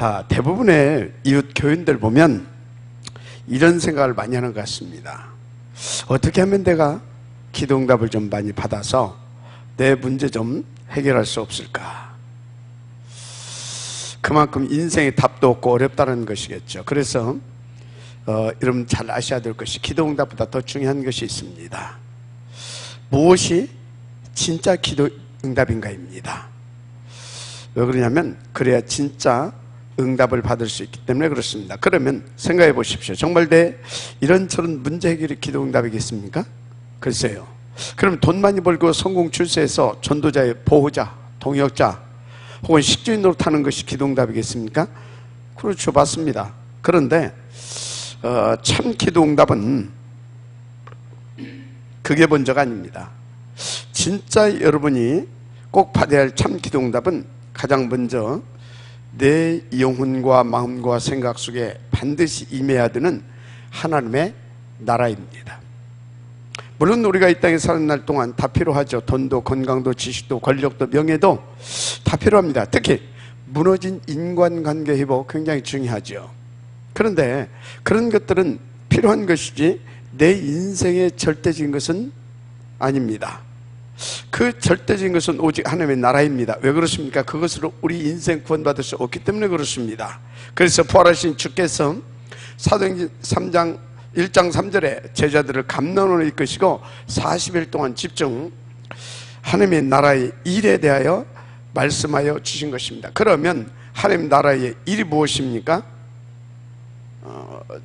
자, 대부분의 이웃 교인들 보면 이런 생각을 많이 하는 것 같습니다. 어떻게 하면 내가 기도응답을 좀 많이 받아서 내 문제 좀 해결할 수 없을까? 그만큼 인생의 답도 없고 어렵다는 것이겠죠. 그래서 여러분 잘 아셔야 될 것이 기도응답보다 더 중요한 것이 있습니다. 무엇이 진짜 기도응답인가입니다. 왜 그러냐면 그래야 진짜 응답을 받을 수 있기 때문에 그렇습니다. 그러면 생각해 보십시오. 정말 내 이런저런 문제 해결이 기도응답이겠습니까? 글쎄요. 그럼 돈 많이 벌고 성공 출세해서 전도자의 보호자, 동역자 혹은 식주인 노릇하는 것이 기도응답이겠습니까? 그렇죠. 맞습니다. 그런데 참 기도응답은 그게 먼저가 아닙니다. 진짜 여러분이 꼭 받아야 할 참 기도응답은 가장 먼저 내 영혼과 마음과 생각 속에 반드시 임해야 되는 하나님의 나라입니다. 물론 우리가 이 땅에 사는 날 동안 다 필요하죠. 돈도 건강도 지식도 권력도 명예도 다 필요합니다. 특히 무너진 인간관계 회복 굉장히 중요하죠. 그런데 그런 것들은 필요한 것이지 내 인생의 절대적인 것은 아닙니다. 그 절대적인 것은 오직 하나님의 나라입니다. 왜 그렇습니까? 그것으로 우리 인생 구원받을 수 없기 때문에 그렇습니다. 그래서 부활하신 주께서 사도행전 3장 1장 3절에 제자들을 감난원으로 이끄시고 40일 동안 집중 하나님의 나라의 일에 대하여 말씀하여 주신 것입니다. 그러면 하나님 나라의 일이 무엇입니까?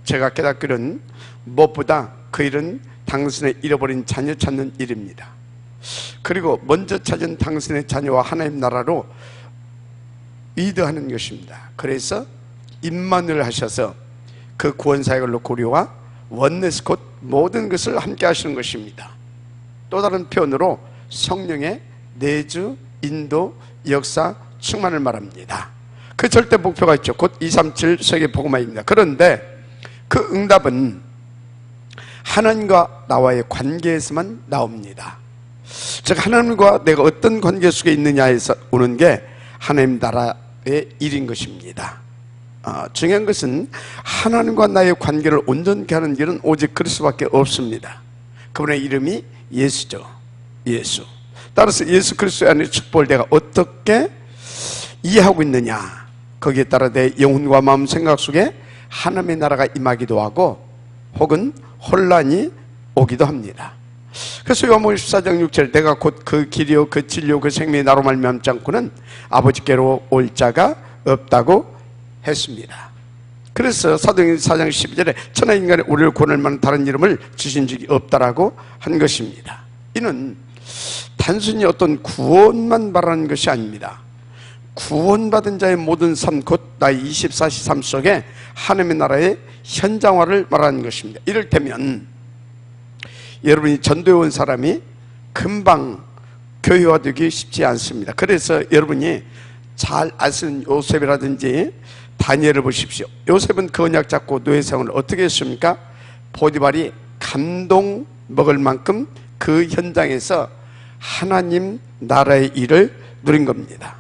제가 깨닫기로는 무엇보다 그 일은 당신의 잃어버린 자녀 찾는 일입니다. 그리고 먼저 찾은 당신의 자녀와 하나님 나라로 이드하는 것입니다. 그래서 임마누엘 하셔서 그 구원사역을 고려와 원네스 곧 모든 것을 함께 하시는 것입니다. 또 다른 표현으로 성령의 내주, 인도, 역사, 충만을 말합니다. 그 절대 목표가 있죠. 곧 237 세계 복음화입니다. 그런데 그 응답은 하나님과 나와의 관계에서만 나옵니다. 즉 하나님과 내가 어떤 관계 속에 있느냐에서 오는 게 하나님 나라의 일인 것입니다. 중요한 것은 하나님과 나의 관계를 온전케 하는 길은 오직 그리스도밖에 없습니다. 그분의 이름이 예수죠. 예수. 따라서 예수 그리스도 안의 축복을 내가 어떻게 이해하고 있느냐, 거기에 따라 내 영혼과 마음 생각 속에 하나님의 나라가 임하기도 하고 혹은 혼란이 오기도 합니다. 그래서 요한복음 14장 6절 내가 곧 그 길이요 그 진리요 그 생명이 나로 말미암지 않고는 아버지께로 올 자가 없다고 했습니다. 그래서 사도행전 4장 12절에 천하 인간의 우리를 구원할 만한 다른 이름을 주신 적이 없다라고 한 것입니다. 이는 단순히 어떤 구원만 말하는 것이 아닙니다. 구원받은 자의 모든 삶, 곧 나의 24시 삶 속에 하나님의 나라의 현장화를 말하는 것입니다. 이를테면 여러분이 전도해 온 사람이 금방 교회화되기 쉽지 않습니다. 그래서 여러분이 잘 아시는 요셉이라든지 다니엘을 보십시오. 요셉은 그 언약 잡고 노예 생활을 어떻게 했습니까? 보디발이 감동 먹을 만큼 그 현장에서 하나님 나라의 일을 누린 겁니다.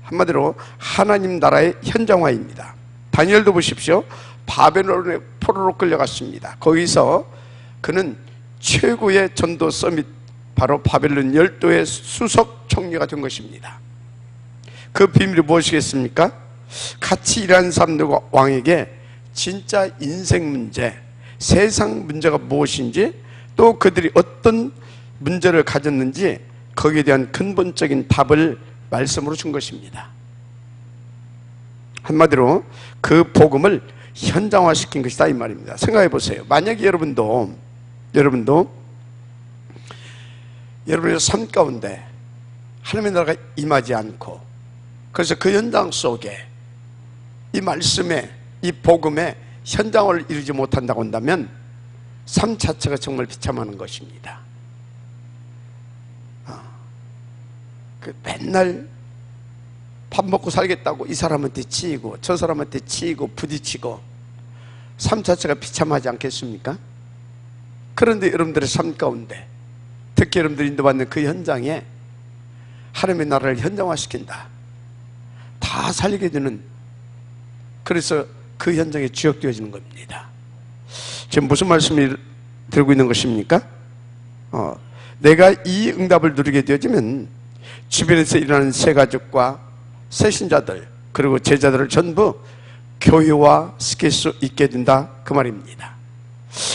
한마디로 하나님 나라의 현장화입니다. 다니엘도 보십시오. 바벨론의 포로로 끌려갔습니다. 거기서 그는 최고의 전도 서밋, 바로 바벨론 12의 수석 총리가 된 것입니다. 그 비밀이 무엇이겠습니까? 같이 일하는 사람들과 왕에게 진짜 인생 문제, 세상 문제가 무엇인지, 또 그들이 어떤 문제를 가졌는지 거기에 대한 근본적인 답을 말씀으로 준 것입니다. 한마디로 그 복음을 현장화시킨 것이다 이 말입니다. 생각해 보세요. 만약에 여러분도 여러분의 삶 가운데 하나님의 나라가 임하지 않고, 그래서 그 현장 속에 이 말씀에, 이 복음에 현장을 이루지 못한다고 한다면 삶 자체가 정말 비참한 것입니다. 맨날 밥 먹고 살겠다고 이 사람한테 치이고 저 사람한테 치이고 부딪히고 삶 자체가 비참하지 않겠습니까? 그런데 여러분들의 삶 가운데, 특히 여러분들이 인도받는 그 현장에 하나님의 나라를 현장화시킨다, 다 살리게 되는 그래서 그 현장에 지역되어지는 겁니다. 지금 무슨 말씀을 들고 있는 것입니까? 내가 이 응답을 누리게 되어지면 주변에서 일어나는 새가족과 새신자들 그리고 제자들을 전부 교회화시킬 수 있게 된다, 그 말입니다.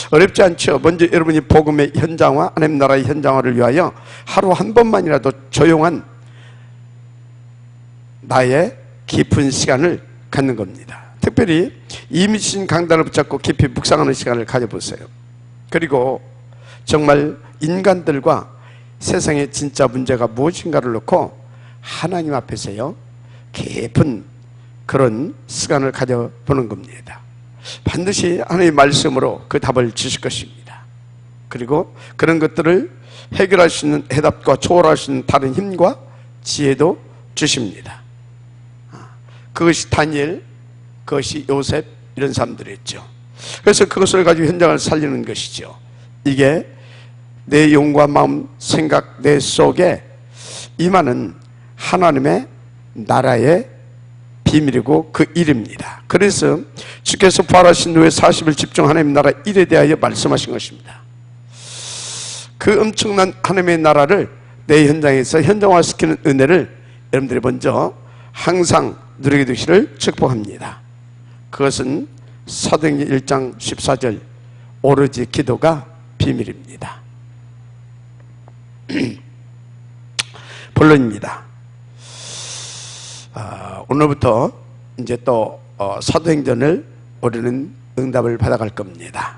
어렵지 않죠? 먼저 여러분이 복음의 현장화, 하나님 나라의 현장화를 위하여 하루 한 번만이라도 조용한 나의 깊은 시간을 갖는 겁니다. 특별히 이미신 강단을 붙잡고 깊이 묵상하는 시간을 가져보세요. 그리고 정말 인간들과 세상의 진짜 문제가 무엇인가를 놓고 하나님 앞에서요 깊은 그런 시간을 가져보는 겁니다. 반드시 하나님의 말씀으로 그 답을 주실 것입니다. 그리고 그런 것들을 해결할 수 있는 해답과 초월할 수 있는 다른 힘과 지혜도 주십니다. 그것이 다니엘, 그것이 요셉, 이런 사람들이었죠. 그래서 그것을 가지고 현장을 살리는 것이죠. 이게 내 영과 마음, 생각, 내 속에 임하는 하나님의 나라의 비밀이고 그 일입니다. 그래서 주께서 부활하신 후에 40일 집중 하나님의 나라 일에 대하여 말씀하신 것입니다. 그 엄청난 하나님의 나라를 내 현장에서 현장화시키는 은혜를 여러분들이 먼저 항상 누리게 되시를 축복합니다. 그것은 사도행전 1장 14절 오로지 기도가 비밀입니다. 본론입니다. 오늘부터 이제 또 사도행전을 우리는 응답을 받아갈 겁니다.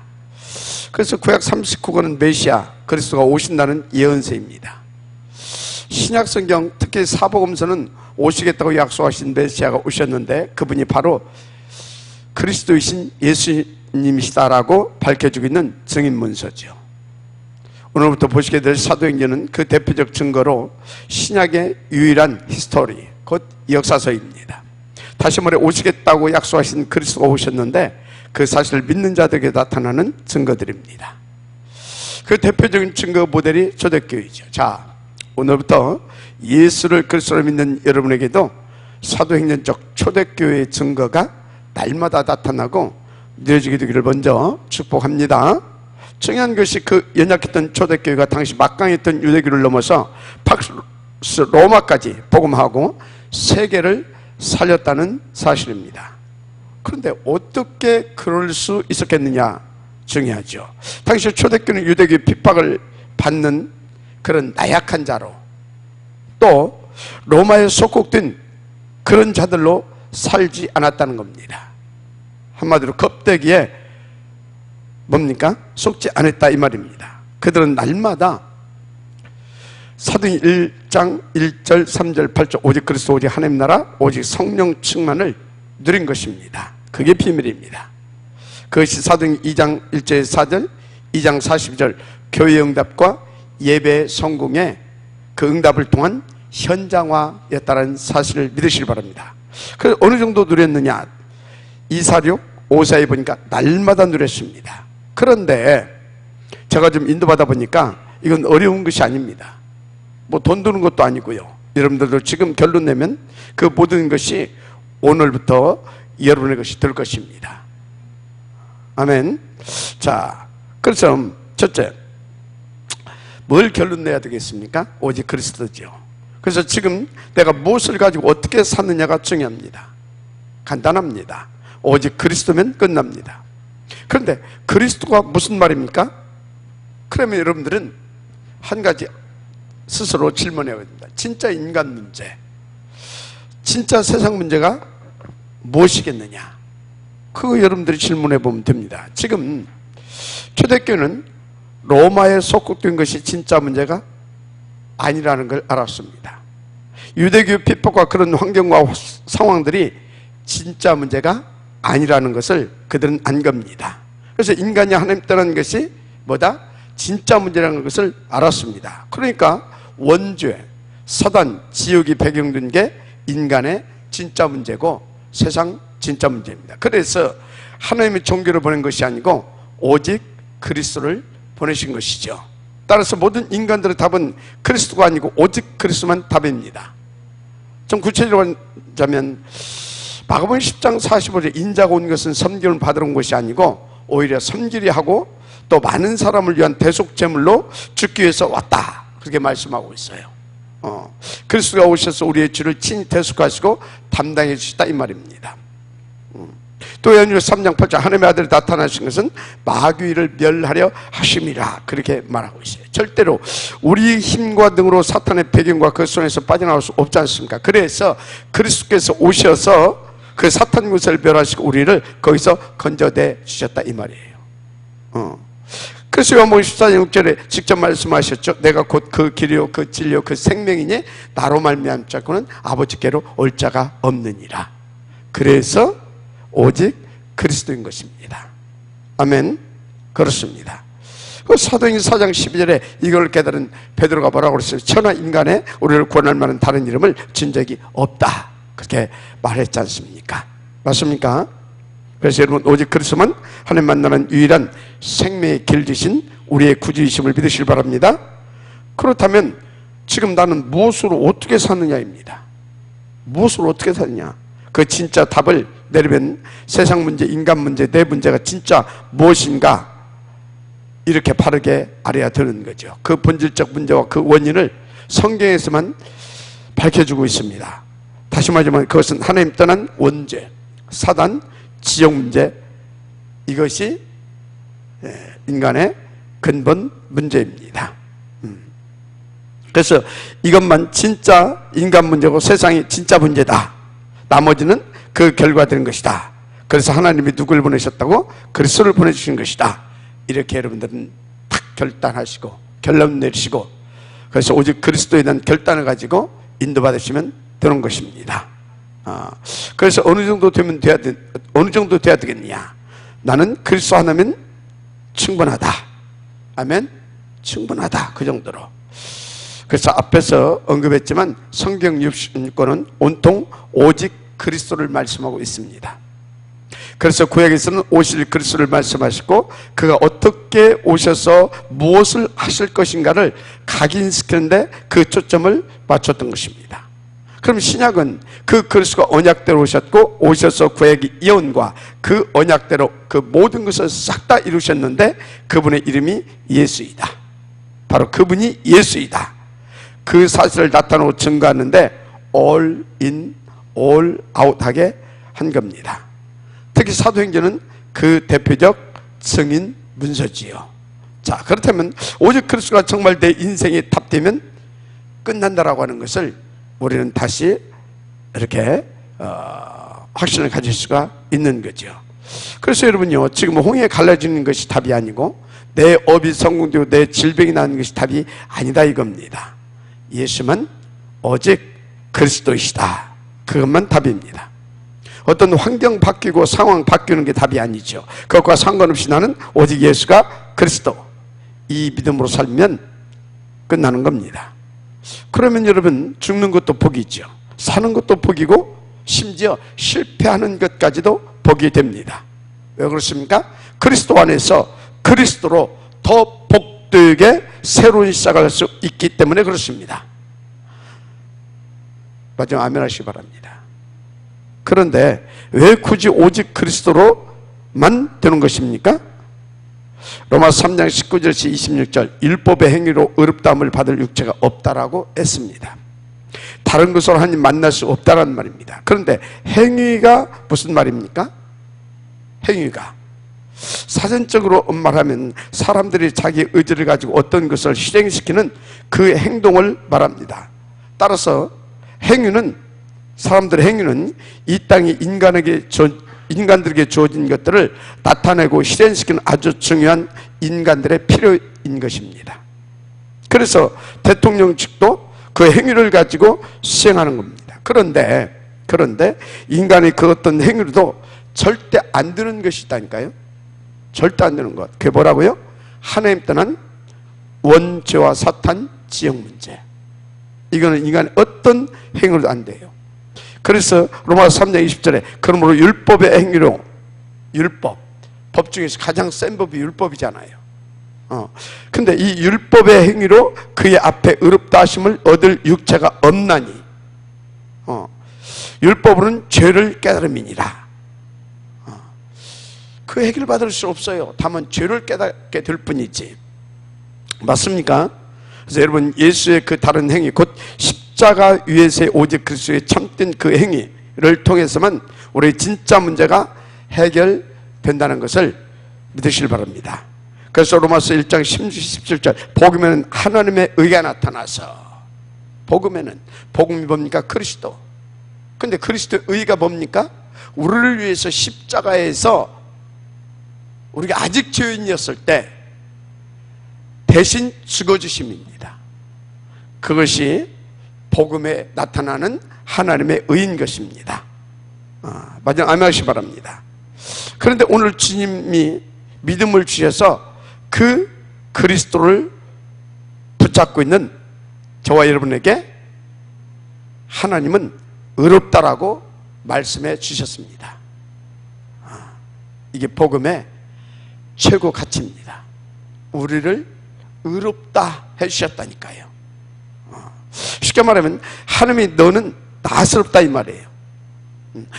그래서 구약 39권은 메시아 그리스도가 오신다는 예언서입니다. 신약성경 특히 사복음서는 오시겠다고 약속하신 메시아가 오셨는데 그분이 바로 그리스도이신 예수님이시다라고 밝혀주고 있는 증인문서죠. 오늘부터 보시게 될 사도행전은 그 대표적 증거로 신약의 유일한 히스토리, 곧 역사서입니다. 다시 말해 오시겠다고 약속하신 그리스도가 오셨는데 그 사실을 믿는 자들에게 나타나는 증거들입니다. 그 대표적인 증거 모델이 초대교회죠. 자, 오늘부터 예수를 그리스도로 믿는 여러분에게도 사도행전적 초대교회의 증거가 날마다 나타나고 누려지게 되기를 먼저 축복합니다. 중요한 것이 그 연약했던 초대교회가 당시 막강했던 유대교를 넘어서 팍스 로마까지 복음하고 세계를 살렸다는 사실입니다. 그런데 어떻게 그럴 수 있었겠느냐 중요하죠. 당시 초대교회는 유대교의 핍박을 받는 그런 나약한 자로 또 로마에 속국된 그런 자들로 살지 않았다는 겁니다. 한마디로 겁대기에 뭡니까? 속지 않았다 이 말입니다. 그들은 날마다 사도행 1장 1절 3절 8절 오직 그리스도 오직 하나님 나라 오직 성령 충만을 누린 것입니다. 그게 비밀입니다. 그것이 사도행 2장 1절 4절 2장 42절 교회 응답과 예배 성공의 그 응답을 통한 현장화였다는 사실을 믿으시기 바랍니다. 그래서 어느 정도 누렸느냐? 246, 542 보니까 날마다 누렸습니다. 그런데 제가 좀 인도받아 보니까 이건 어려운 것이 아닙니다. 뭐 돈 드는 것도 아니고요. 여러분들도 지금 결론 내면 그 모든 것이 오늘부터 여러분의 것이 될 것입니다. 아멘. 자, 그래서 첫째, 뭘 결론 내야 되겠습니까? 오직 그리스도죠. 그래서 지금 내가 무엇을 가지고 어떻게 사느냐가 중요합니다. 간단합니다. 오직 그리스도면 끝납니다. 그런데 그리스도가 무슨 말입니까? 그러면 여러분들은 한 가지 스스로 질문해야 됩니다. 진짜 인간 문제, 진짜 세상 문제가 무엇이겠느냐? 그거 여러분들이 질문해 보면 됩니다. 지금 초대교회는 로마에 속국된 것이 진짜 문제가 아니라는 걸 알았습니다. 유대교 핍박과 그런 환경과 상황들이 진짜 문제가 아니라는 것을 그들은 안 겁니다. 그래서 인간이 하나님 떠난 것이 뭐다? 진짜 문제라는 것을 알았습니다. 그러니까 원죄, 사단, 지옥이 배경된 게 인간의 진짜 문제고 세상 진짜 문제입니다. 그래서 하나님의 종교를 보낸 것이 아니고 오직 그리스도를 보내신 것이죠. 따라서 모든 인간들의 답은 그리스도가 아니고 오직 그리스도만 답입니다. 좀 구체적으로 하자면 마가복음 10장 45절 인자가 온 것은 섬김을 받으러 온 것이 아니고 오히려 섬기려 하고 또 많은 사람을 위한 대속제물로 죽기 위해서 왔다, 그렇게 말씀하고 있어요. 그리스도가 오셔서 우리의 죄를 친히 대속하시고 담당해 주시다, 이 말입니다. 또 요한일서 3장 8절 하나님의 아들이 나타나신 것은 마귀를 멸하려 하심이라, 그렇게 말하고 있어요. 절대로 우리 힘과 능으로 사탄의 배경과 그 손에서 빠져나올 수 없지 않습니까? 그래서 그리스도께서 오셔서 그 사탄 군사를 멸하시고 우리를 거기서 건져내 주셨다, 이 말이에요. 그래서 요한복음 14장 6절에 직접 말씀하셨죠. 내가 곧 그 길이요 그 진리요 그 생명이니 나로 말미암지 않고는 아버지께로 올 자가 없느니라. 그래서 오직 그리스도인 것입니다. 아멘. 그렇습니다. 사도행전 4장 12절에 이걸 깨달은 베드로가 뭐라고 그랬어요? 천하 인간에 우리를 구원할 만한 다른 이름을 진 적이 없다, 그렇게 말했지 않습니까? 맞습니까? 그래서 여러분, 오직 그리스도만 하나님 만나는 유일한 생명의 길 되신 우리의 구주이심을 믿으시길 바랍니다. 그렇다면 지금 나는 무엇으로 어떻게 사느냐입니다. 무엇으로 어떻게 사느냐, 그 진짜 답을 내리면 세상 문제, 인간 문제, 내 문제가 진짜 무엇인가 이렇게 바르게 알아야 되는 거죠. 그 본질적 문제와 그 원인을 성경에서만 밝혀주고 있습니다. 다시 말하자면 그것은 하나님 떠난 원죄, 사단, 지역 문제, 이것이 인간의 근본 문제입니다. 그래서 이것만 진짜 인간 문제고 세상이 진짜 문제다, 나머지는 그 결과되는 것이다. 그래서 하나님이 누구를 보내셨다고? 그리스도를 보내주신 것이다, 이렇게 여러분들은 탁 결단하시고 결론 내리시고, 그래서 오직 그리스도에 대한 결단을 가지고 인도받으시면 되는 것입니다. 그래서 어느 정도 돼야 되겠냐? 나는 그리스도 하나면 충분하다. 아멘. 충분하다, 그 정도로. 그래서 앞에서 언급했지만 성경 66권은 온통 오직 그리스도를 말씀하고 있습니다. 그래서 구약에서는 오실 그리스도를 말씀하시고 그가 어떻게 오셔서 무엇을 하실 것인가를 각인시키는데 그 초점을 맞췄던 것입니다. 그럼 신약은 그 그리스도가 언약대로 오셨고 오셔서 구약의 예언과 그 언약대로 그 모든 것을 싹 다 이루셨는데 그분의 이름이 예수이다. 바로 그분이 예수이다. 그 사실을 나타내고 증거하는데 all in, all out 하게 한 겁니다. 특히 사도행전은 그 대표적 증인 문서지요. 자, 그렇다면 오직 그리스도가 정말 내 인생에 답되면 끝난다라고 하는 것을 우리는 다시 이렇게 확신을 가질 수가 있는 거죠. 그래서 여러분요, 지금 홍해 갈라지는 것이 답이 아니고 내 업이 성공되고 내 질병이 나는 것이 답이 아니다, 이겁니다. 예수만 오직 그리스도이시다, 그것만 답입니다. 어떤 환경 바뀌고 상황 바뀌는 게 답이 아니죠. 그것과 상관없이 나는 오직 예수가 그리스도, 이 믿음으로 살면 끝나는 겁니다. 그러면 여러분, 죽는 것도 복이죠. 사는 것도 복이고 심지어 실패하는 것까지도 복이 됩니다. 왜 그렇습니까? 그리스도 안에서 그리스도로 더 복되게 새로운 시작을 할 수 있기 때문에 그렇습니다. 마지막 아멘 하시기 바랍니다. 그런데 왜 굳이 오직 그리스도로만 되는 것입니까? 로마서 3장 19절에서 26절, 율법의 행위로 의롭다함을 받을 육체가 없다라고 했습니다. 다른 것으로 하나님 만날 수 없다라는 말입니다. 그런데 행위가 무슨 말입니까? 행위가 사전적으로 말하면 사람들이 자기 의지를 가지고 어떤 것을 실행시키는 그 행동을 말합니다. 따라서 행위는, 사람들의 행위는 이 땅에 인간들에게 주어진 것들을 나타내고 실현시키는 아주 중요한 인간들의 필요인 것입니다. 그래서 대통령 측도 그 행위를 가지고 수행하는 겁니다. 그런데 인간의 그 어떤 행위로도 절대 안 되는 것이 있다니까요. 절대 안 되는 것. 그게 뭐라고요? 하나님 떠난 원죄와 사탄, 지역 문제. 이거는 인간의 어떤 행위로도 안 돼요. 그래서 로마서 3장 20절에 그러므로 율법의 행위로, 법 중에서 가장 센 법이 율법이잖아요. 근데 이 율법의 행위로 그의 앞에 의롭다 하심을 얻을 육체가 없나니, 율법으로는 죄를 깨달음이니라. 그 해결받을 수 없어요. 다만 죄를 깨닫게 될 뿐이지. 맞습니까? 그래서 여러분, 예수의 그 다른 행위, 곧 십자가 위에서의 오직 그리스도의 참된 그 행위를 통해서만 우리의 진짜 문제가 해결된다는 것을 믿으시길 바랍니다. 그래서 로마서 1장 17절, 복음에는 하나님의 의가 나타나서, 복음이 뭡니까? 그리스도. 근데 그리스도의 의가 뭡니까? 우리를 위해서 십자가에서 우리가 아직 죄인이었을 때 대신 죽어주심입니다. 그것이 복음에 나타나는 하나님의 의인 것입니다. 마지막 아멘하시기 바랍니다. 그런데 오늘 주님이 믿음을 주셔서 그 그리스도를 붙잡고 있는 저와 여러분에게 하나님은 의롭다라고 말씀해 주셨습니다. 이게 복음의 최고 가치입니다. 우리를 의롭다 해주셨다니까요. 쉽게 말하면 하나님이 너는 나스럽다 이 말이에요.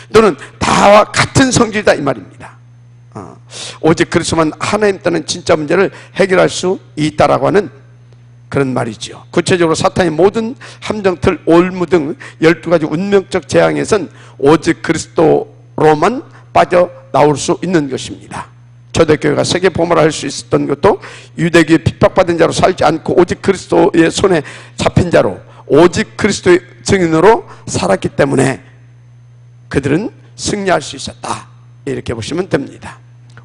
너는 나와 같은 성질이다 이 말입니다. 오직 그리스도만 하나님 따는 진짜 문제를 해결할 수 있다라고 하는 그런 말이죠. 구체적으로 사탄의 모든 함정틀, 올무 등 12가지 운명적 재앙에선 오직 그리스도로만 빠져나올 수 있는 것입니다. 초대교회가 세계 복음을 할 수 있었던 것도 유대교에 핍박받은 자로 살지 않고 오직 그리스도의 손에 잡힌 자로 오직 그리스도의 증인으로 살았기 때문에 그들은 승리할 수 있었다, 이렇게 보시면 됩니다.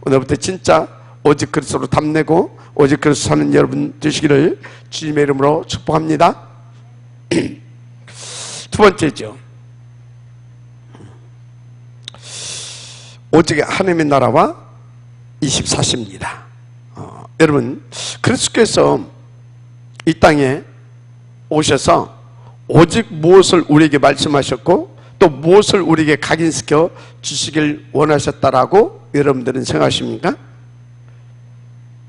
오늘부터 진짜 오직 그리스도로 담내고 오직 그리스도 사는 여러분 되시기를 주님의 이름으로 축복합니다. 두 번째죠, 오직 하나님의 나라와 24시입니다. 여러분, 그리스도께서 이 땅에 오셔서 오직 무엇을 우리에게 말씀하셨고 또 무엇을 우리에게 각인시켜 주시길 원하셨다라고 여러분들은 생각하십니까?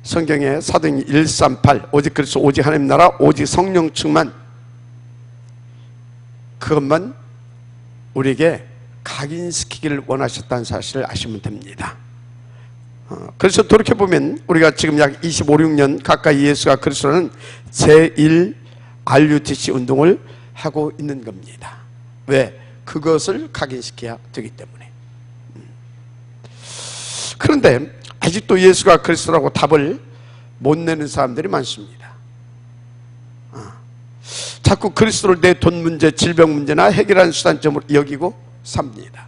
성경에 사도행전 138, 오직 그리스도, 오직 하나님 나라, 오직 성령 충만, 그것만 우리에게 각인시키기를 원하셨다는 사실을 아시면 됩니다. 그래서 돌이켜보면 우리가 지금 약 25, 6년 가까이 예수가 그리스도라는 제1 RUTC 운동을 하고 있는 겁니다. 왜? 그것을 각인시켜야 되기 때문에. 그런데 아직도 예수가 그리스도라고 답을 못 내는 사람들이 많습니다. 자꾸 그리스도를 내 돈 문제, 질병 문제나 해결하는 수단점으로 여기고 삽니다.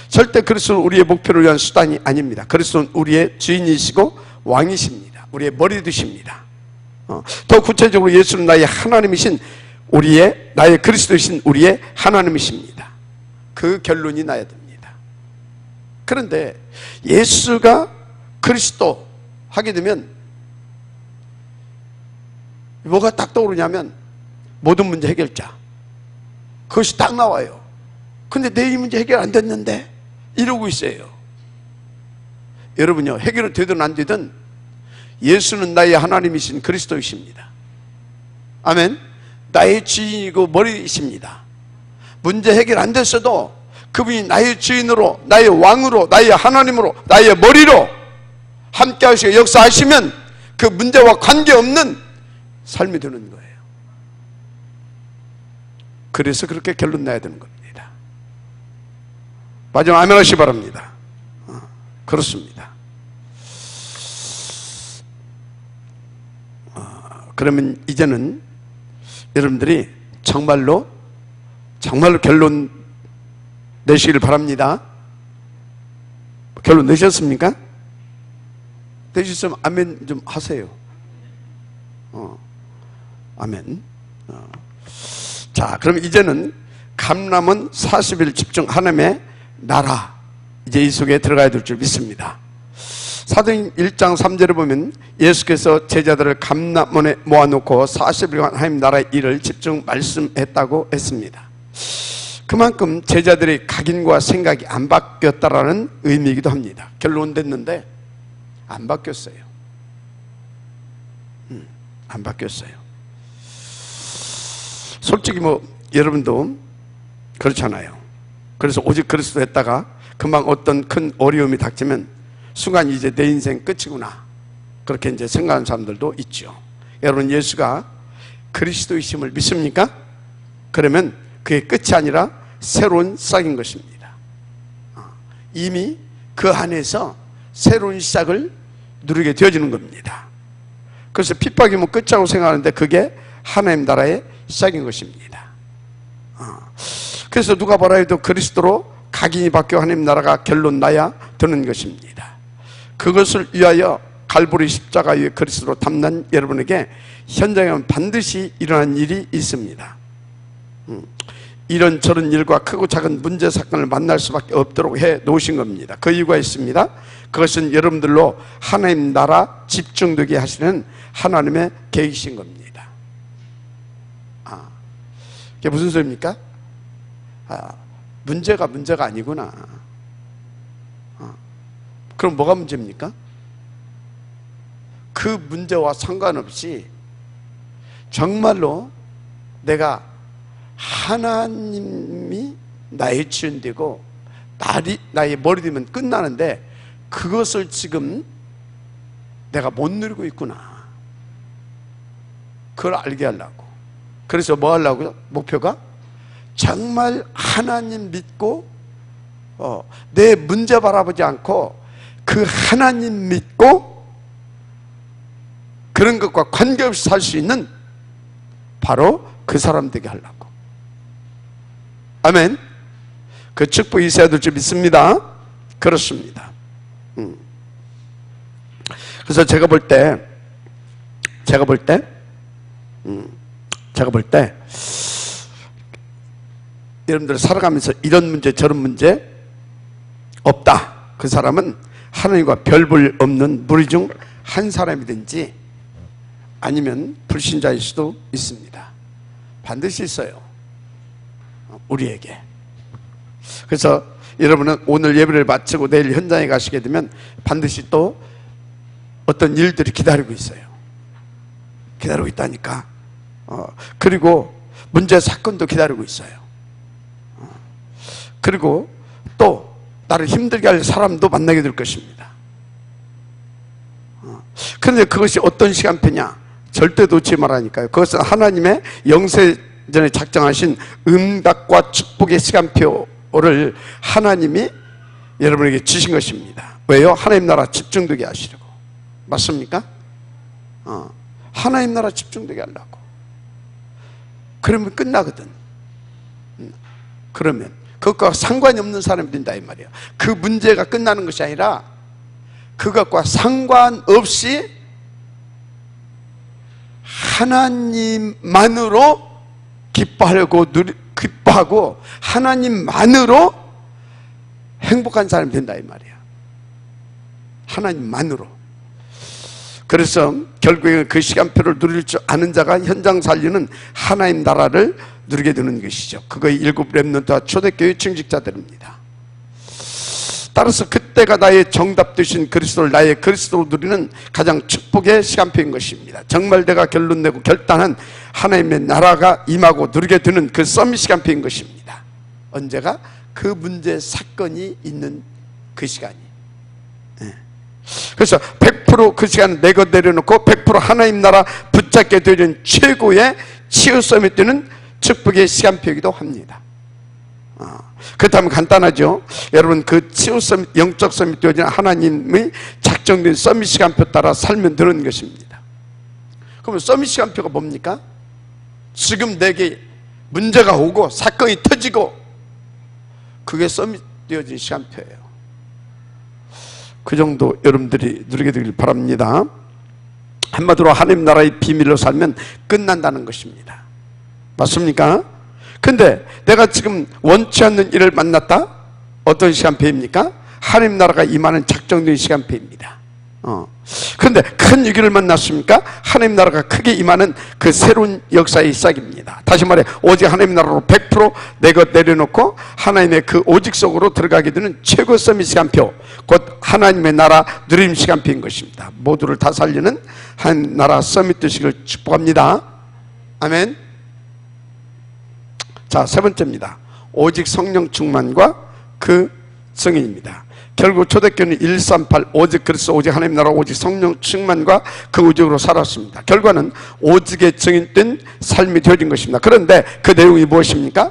절대 그리스도는 우리의 목표를 위한 수단이 아닙니다. 그리스도는 우리의 주인이시고 왕이십니다. 우리의 머리두십니다. 더 구체적으로 예수는 나의 하나님이신 나의 그리스도이신 우리의 하나님이십니다. 그 결론이 나야 됩니다. 그런데 예수가 그리스도 하게 되면 뭐가 딱 떠오르냐면 모든 문제 해결자, 그것이 딱 나와요. 근데 내 이 문제 해결 안 됐는데 이러고 있어요. 여러분요, 해결은 되든 안 되든 예수는 나의 하나님이신 그리스도이십니다. 아멘. 나의 주인이고 머리이십니다. 문제 해결 안 됐어도 그분이 나의 주인으로, 나의 왕으로, 나의 하나님으로, 나의 머리로 함께 하시고 역사하시면 그 문제와 관계없는 삶이 되는 거예요. 그래서 그렇게 결론 나야 되는 겁니다. 마지막 아멘 하시기 바랍니다. 그렇습니다. 그러면 이제는 여러분들이 정말로 결론 내시기를 바랍니다. 결론 내셨습니까? 내셨으면 아멘 좀 하세요. 아멘. 자, 그럼 이제는 감람은 40일 집중 하나님의 나라, 이제 이 속에 들어가야 될 줄 믿습니다. 사도행 1장 3절에 보면 예수께서 제자들을 감람원에 모아놓고 40일간 하나님 나라의 일을 집중 말씀했다고 했습니다. 그만큼 제자들의 각인과 생각이 안 바뀌었다라는 의미이기도 합니다. 결론 됐는데 안 바뀌었어요. 안 바뀌었어요. 솔직히 여러분도 그렇잖아요. 그래서 오직 그리스도 했다가 금방 어떤 큰 어려움이 닥치면 순간 이제 내 인생 끝이구나, 그렇게 이제 생각하는 사람들도 있죠. 여러분, 예수가 그리스도이심을 믿습니까? 그러면 그게 끝이 아니라 새로운 시작인 것입니다. 이미 그 안에서 새로운 시작을 누리게 되어지는 겁니다. 그래서 핍박이면 끝이라고 생각하는데 그게 하나님 나라의 시작인 것입니다. 그래서 누가 뭐라 해도 그리스도로 각인이 바뀌어 하나님 나라가 결론 나야 되는 것입니다. 그것을 위하여 갈보리 십자가 위에 그리스도로 담는 여러분에게 현장에는 반드시 일어난 일이 있습니다. 이런저런 일과 크고 작은 문제 사건을 만날 수밖에 없도록 해 놓으신 겁니다. 그 이유가 있습니다. 그것은 여러분들로 하나님 나라 집중되게 하시는 하나님의 계획이신 겁니다. 이게 무슨 소리입니까? 문제가 아니구나. 그럼 뭐가 문제입니까? 그 문제와 상관없이 정말로 내가 하나님이 나의 주인되고 나의 머리 되면 끝나는데 그것을 지금 내가 못 누리고 있구나, 그걸 알게 하려고. 그래서 뭐 하려고요? 목표가 정말 하나님 믿고 내 문제 바라보지 않고 그 하나님 믿고 그런 것과 관계없이 살 수 있는 바로 그 사람 되게 하려고. 아멘. 그 축복이 있어야 될 줄 믿습니다. 그렇습니다. 그래서 제가 볼 때 여러분들 살아가면서 이런 문제 저런 문제 없다, 그 사람은 하나님과 별 볼 없는 무리 중 한 사람이든지 아니면 불신자일 수도 있습니다. 반드시 있어요, 우리에게. 그래서 여러분은 오늘 예배를 마치고 내일 현장에 가시게 되면 반드시 또 어떤 일들이 기다리고 있어요. 기다리고 있다니까. 그리고 문제 사건도 기다리고 있어요. 그리고 또 나를 힘들게 할 사람도 만나게 될 것입니다. 그런데 그것이 어떤 시간표냐? 절대 놓지 말라니까요. 그것은 하나님의 영세전에 작정하신 응답과 축복의 시간표를 하나님이 여러분에게 주신 것입니다. 왜요? 하나님 나라 집중되게 하시려고. 맞습니까? 하나님 나라 집중되게 하려고. 그러면 끝나거든. 그러면 그것과 상관이 없는 사람이 된다 이 말이에요. 그 문제가 끝나는 것이 아니라 그것과 상관없이 하나님만으로 기뻐하고 하나님만으로 행복한 사람이 된다 이 말이에요. 하나님만으로. 그래서 결국에는 그 시간표를 누릴 줄 아는 자가 현장 살리는 하나님 나라를 누리게 되는 것이죠. 그거의 일곱 렘넌트와 초대교회 증직자들입니다. 따라서 그때가 나의 정답 되신 그리스도를 나의 그리스도로 누리는 가장 축복의 시간표인 것입니다. 정말 내가 결론 내고 결단한 하나님의 나라가 임하고 누리게 되는 그 서밋 시간표인 것입니다. 언제가? 그 문제 사건이 있는 그 시간이. 그래서 100% 그 시간을 내가 내려놓고 100% 하나님 나라 붙잡게 되는 최고의 치유 서밋 되는 축복의 시간표이기도 합니다. 그렇다면 간단하죠. 여러분, 그 치유 서밋, 영적 서밋 되어지는 하나님의 작정된 서밋 시간표 따라 살면 되는 것입니다. 그러면 서밋 시간표가 뭡니까? 지금 내게 문제가 오고 사건이 터지고 그게 서밋 되어진 시간표예요. 그 정도 여러분들이 누리게 되길 바랍니다. 한마디로 하나님 나라의 비밀로 살면 끝난다는 것입니다. 맞습니까? 근데 내가 지금 원치 않는 일을 만났다? 어떤 시간표입니까? 하나님 나라가 임하는 작정된 시간표입니다. 그런데 큰 위기를 만났습니까? 하나님 나라가 크게 임하는 그 새로운 역사의 시작입니다. 다시 말해, 오직 하나님 나라로 100% 내 것 내려놓고 하나님의 그 오직 속으로 들어가게 되는 최고 서밋 시간표, 곧 하나님의 나라 누림 시간표인 것입니다. 모두를 다 살리는 하나님 나라 서밋 되시길 축복합니다. 아멘. 자, 세 번째입니다. 오직 성령 충만과 그 증인입니다. 결국 초대교회는 138 오직 그리스도 오직 하나님 나라 오직 성령 충만과 그 오직으로 살았습니다. 결과는 오직의 증인된 삶이 되어진 것입니다. 그런데 그 내용이 무엇입니까?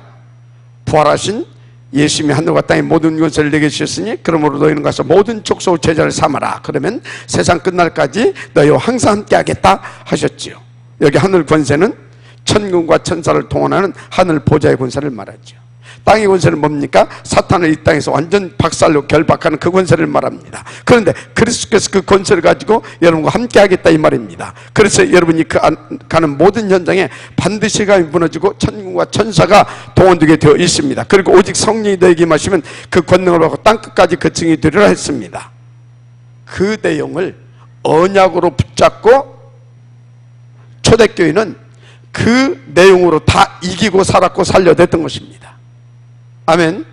부활하신 예수님이 하늘과 땅의 모든 권세를 내게 주셨으니 그러므로 너희는 가서 모든 족속 제자를 삼아라. 그러면 세상 끝날까지 너희와 항상 함께 하겠다 하셨지요. 여기 하늘 권세는 천군과 천사를 동원하는 하늘 보좌의 권세를 말하죠. 땅의 권세는 뭡니까? 사탄을 이 땅에서 완전 박살로 결박하는 그 권세를 말합니다. 그런데 그리스도께서 그 권세를 가지고 여러분과 함께 하겠다 이 말입니다. 그래서 여러분이 가는 모든 현장에 반드시 감이 무너지고 천군과 천사가 동원되게 되어 있습니다. 그리고 오직 성령이 너에게 임하시면 그 권능을 받고 땅끝까지 그 증이 되리라 했습니다. 그 내용을 언약으로 붙잡고 초대교회는 그 내용으로 다 이기고 살았고 살려냈던 것입니다. 아멘.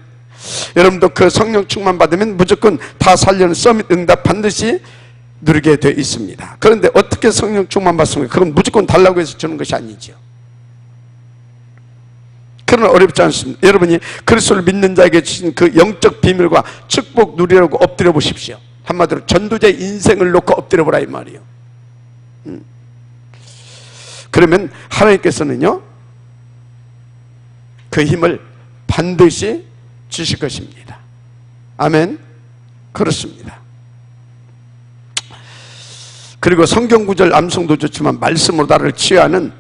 여러분도 그 성령 충만 받으면 무조건 다 살려는 서밋 응답 반드시 누리게 되어 있습니다. 그런데 어떻게 성령 충만 받습니까? 그건 무조건 달라고 해서 주는 것이 아니죠. 그러나 어렵지 않습니다. 여러분이 그리스도를 믿는 자에게 주신 그 영적 비밀과 축복 누리려고 엎드려 보십시오. 한마디로 전도자의 인생을 놓고 엎드려 보라 이 말이에요. 그러면 하나님께서는요 그 힘을 반드시 주실 것입니다. 아멘. 그렇습니다. 그리고 성경 구절 암송도 좋지만 말씀으로 나를 치유하는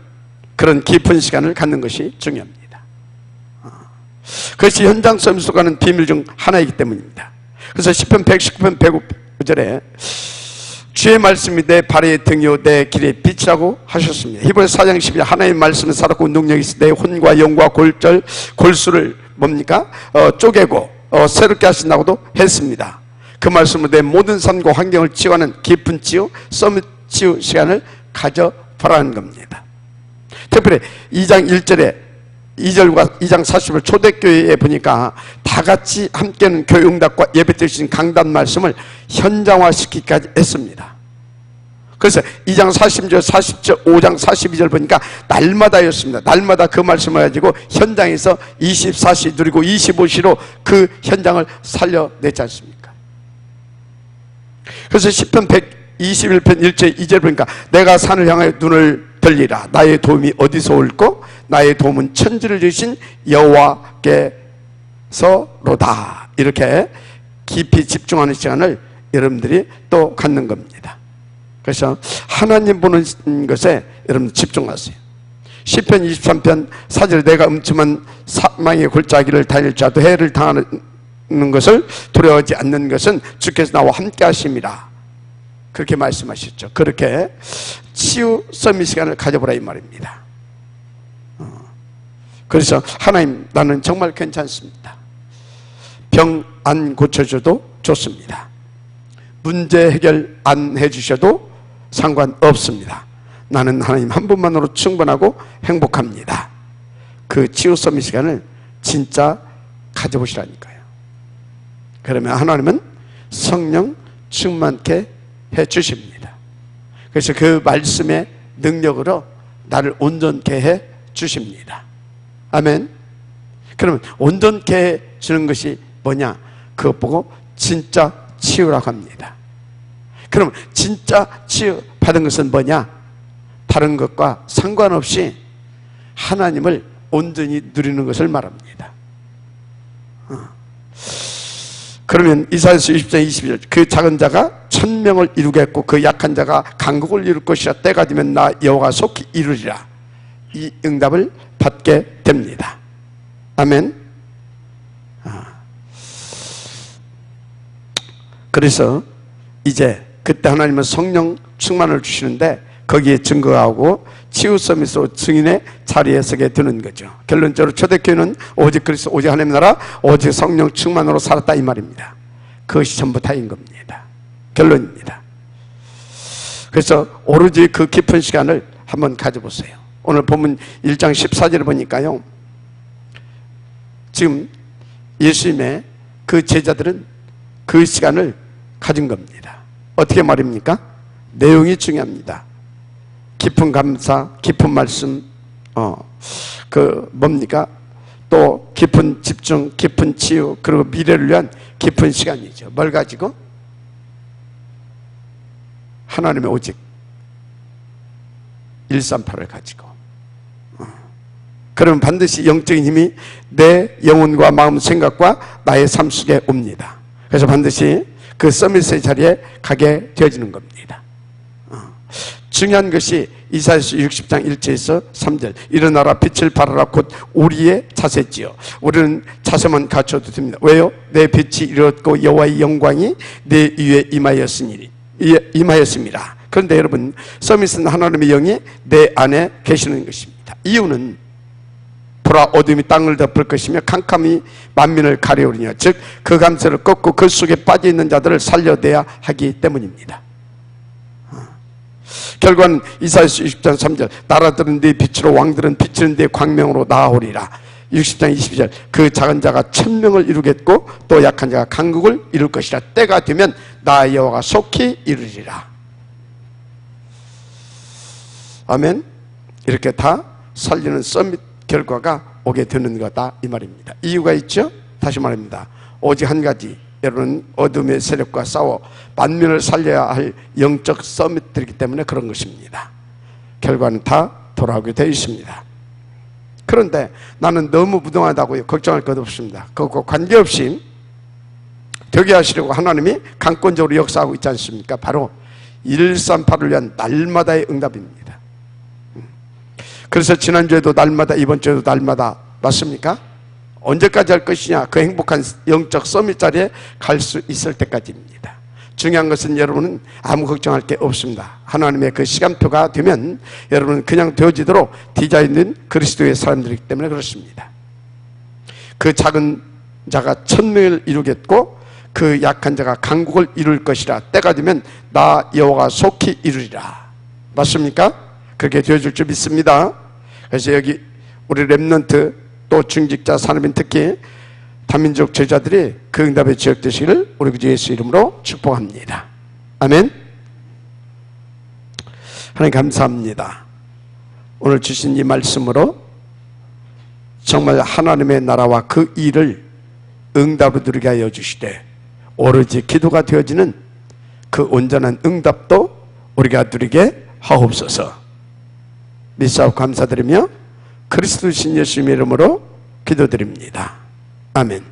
그런 깊은 시간을 갖는 것이 중요합니다. 그것이 현장 서비스로 가는 비밀 중 하나이기 때문입니다. 그래서 시편 119편 105절에 주의 말씀이 내 발의 등이요 내 길의 빛이라고 하셨습니다. 히브리서 4장 12절 하나님의 말씀은 살았고 능력이 있어 내 혼과 영과 골수를 뭡니까? 쪼개고 새롭게 하신다고도 했습니다. 그 말씀으로 내 모든 삶과 환경을 치유하는 깊은 치유, 서밋 치유 시간을 가져보라는 겁니다. 특별히 2장 1절에 2절과 2장 40을 초대교회에 보니까 다 같이 함께하는 교육응답과 예배 때 주신 강단 말씀을 현장화시키기까지 했습니다. 그래서 2장 40절, 40절, 5장 42절 보니까 날마다였습니다. 날마다 그 말씀을 가지고 현장에서 24시 누리고 25시로 그 현장을 살려냈지 않습니까? 그래서 시편 121편 1절 2절 보니까 내가 산을 향하여 눈을 들리라. 나의 도움이 어디서 올고 나의 도움은 천지를 지으신 여호와께서로다. 이렇게 깊이 집중하는 시간을 여러분들이 또 갖는 겁니다. 그래서 하나님 보는 것에 여러분 집중하세요. 시편 23편 4절에 내가 음침한 사망의 골짜기를 다닐지라도 해를 당하는 것을 두려워하지 않는 것은 주께서 나와 함께 하심이라. 그렇게 말씀하셨죠. 그렇게 치유 서밋 시간을 가져보라 이 말입니다. 그래서 하나님 나는 정말 괜찮습니다. 병 안 고쳐줘도 좋습니다. 문제 해결 안 해주셔도 상관없습니다. 나는 하나님 한 분만으로 충분하고 행복합니다. 그 치유 서밋 시간을 진짜 가져보시라니까요. 그러면 하나님은 성령 충만케 해주십니다. 그래서 그 말씀의 능력으로 나를 온전케 해 주십니다. 아멘. 그러면 온전케 해 주는 것이 뭐냐? 그것 보고 진짜 치유라고 합니다. 그럼 진짜 치유 받은 것은 뭐냐? 다른 것과 상관없이 하나님을 온전히 누리는 것을 말합니다. 그러면 이사야서 20장 22절 그 작은 자가 1000명을 이루겠고 그 약한 자가 강국을 이룰 것이라. 때가 되면 나 여호와가 속히 이루리라. 이 응답을 받게 됩니다. 아멘. 그래서 이제 그때 하나님은 성령 충만을 주시는데 거기에 증거하고 치유 서밋으로 증인의 자리에 서게 되는 거죠. 결론적으로 초대교회는 오직 그리스도 오직 하나님 나라 오직 성령 충만으로 살았다 이 말입니다. 그것이 전부 다인 겁니다. 결론입니다. 그래서 오로지 그 깊은 시간을 한번 가져보세요. 오늘 본문 1장 14절을 보니까요 지금 예수님의 그 제자들은 그 시간을 가진 겁니다. 어떻게 말입니까? 내용이 중요합니다. 깊은 감사, 깊은 말씀, 뭡니까? 또 깊은 집중, 깊은 치유, 그리고 미래를 위한 깊은 시간이죠. 뭘 가지고? 하나님의 오직 138을 가지고. 그러면 반드시 영적인 힘이 내 영혼과 마음, 생각과 나의 삶 속에 옵니다. 그래서 반드시 그 서밋의 자리에 가게 되어지는 겁니다. 중요한 것이 이사야서 60장 1절에서 3절, 일어나라 빛을 발하라 곧 우리의 자세지요. 우리는 자세만 갖춰도 됩니다. 왜요? 내 빛이 이르렀고 여호와의 영광이 내 위에 임하였습니다. 그런데 여러분, 서밋은 하나님의 영이 내 안에 계시는 것입니다. 이유는 보라, 어둠이 땅을 덮을 것이며 캄캄이 만민을 가려우리냐, 즉 그 감세를 꺾고 그 속에 빠져있는 자들을 살려내야 하기 때문입니다. 결과는 이사야서 60장 3절, 나라들은 네 빛으로, 왕들은 비치는 네 광명으로 나아오리라. 60장 22절, 그 작은 자가 1000명을 이루겠고 또 약한 자가 강국을 이룰 것이라. 때가 되면 나 여호와가 속히 이루리라. 아멘. 이렇게 다 살리는 서밋 결과가 오게 되는 거다, 이 말입니다. 이유가 있죠? 다시 말합니다. 오직 한 가지, 여러분, 어둠의 세력과 싸워 만민을 살려야 할 영적 서밋들이기 때문에 그런 것입니다. 결과는 다 돌아오게 되어 있습니다. 그런데 나는 너무 무동하다고 걱정할 것 없습니다. 그거 관계없이 되게 하시려고 하나님이 강권적으로 역사하고 있지 않습니까? 바로 138을 위한 날마다의 응답입니다. 그래서 지난주에도 날마다, 이번 주에도 날마다, 맞습니까? 언제까지 할 것이냐? 그 행복한 영적 서밋 자리에 갈 수 있을 때까지입니다. 중요한 것은 여러분은 아무 걱정할 게 없습니다. 하나님의 그 시간표가 되면 여러분은 그냥 되어지도록 디자인된 그리스도의 사람들이기 때문에 그렇습니다. 그 작은 자가 1000명을 이루겠고 그 약한 자가 강국을 이룰 것이라. 때가 되면 나 여호와가 속히 이루리라. 맞습니까? 그렇게 되어줄 줄 믿습니다. 그래서 여기 우리 렘넌트 또 중직자 산업인 특히 다민족 제자들이 그 응답의 지역 되시기를 우리 구 예수 이름으로 축복합니다. 아멘. 하나님 감사합니다. 오늘 주신 이 말씀으로 정말 하나님의 나라와 그 일을 응답으로 누리게 하여 주시되 오로지 기도가 되어지는 그 온전한 응답도 우리가 누리게 하옵소서. 믿사옵고 감사드리며 그리스도 신 예수님의 이름으로 기도드립니다. 아멘.